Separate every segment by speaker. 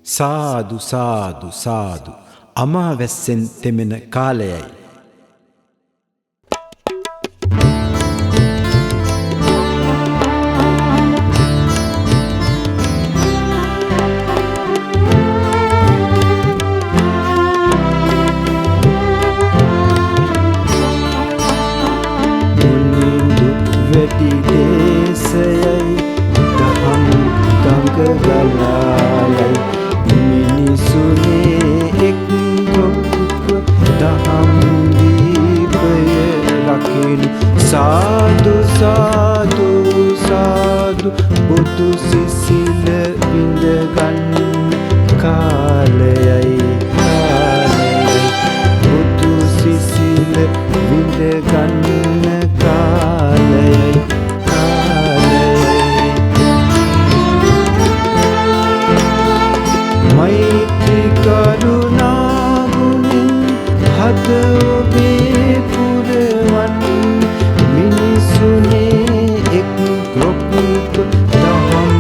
Speaker 1: සාදු සාදු සාදු අමාවැස්සෙන් තෙමෙන කාලයයි.
Speaker 2: වැඩි දේශයයි දහම් ගඟගලායයි මිනිසුනේ එක් ගොක්ව දහම් දීපය රකිනු සාදු සාදු සාදු බුදු සිසිල විඳගන්න කාලයයි කාලයයි බුදු සිසිල විඳගන්න කාලයයි කාලයයි මෛත්‍රී කරුණා ගුණෙන් හද ඔබේ පුරවන් මිනිසුනේ එක් ගොක්ක දහම්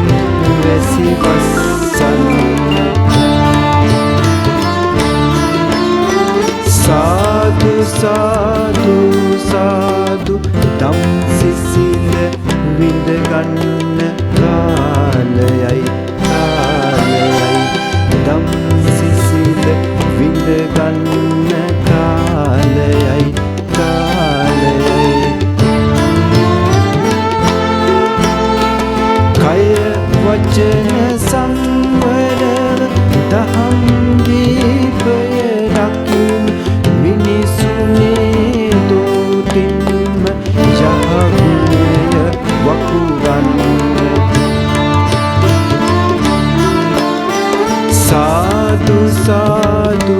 Speaker 2: වැසි වස්සන්න සාදු සාදු සාදු දම් සිසිල විඳගන්න කාලයයි කාලයයි දම් සිසිල විඳගන්න කාලයයි කාලයයි කය වචන සංවරව දහම් දීපය රකින් මිනිසුනේ දෝතින්ම යහගුණය වකුගන්න සාදු සාදු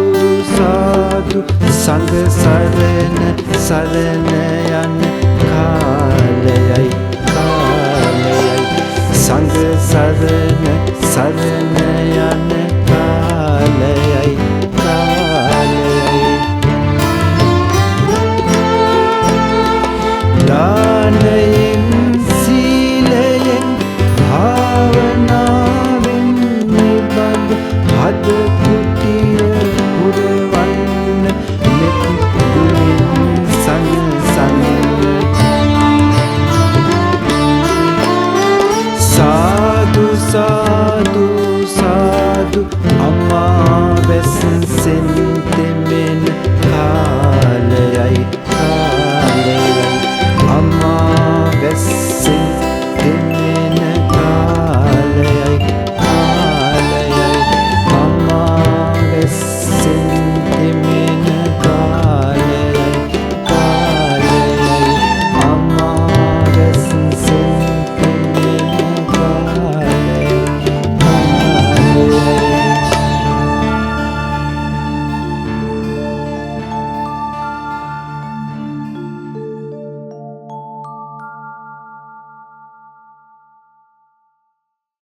Speaker 2: සාදු සංඝ සරණ සරණ යන කාලයයි කාලයයි සංඝ සරණ සරණ යන කාලයයි කාලයයි දානයෙන් සීලයෙන් භාවනාවෙන් නිබඳ හද කුටිය පුරවන්න මෙත් ගුණෙන් සංසන්න සාදු සාදු සාදු අමාවැස්සෙන්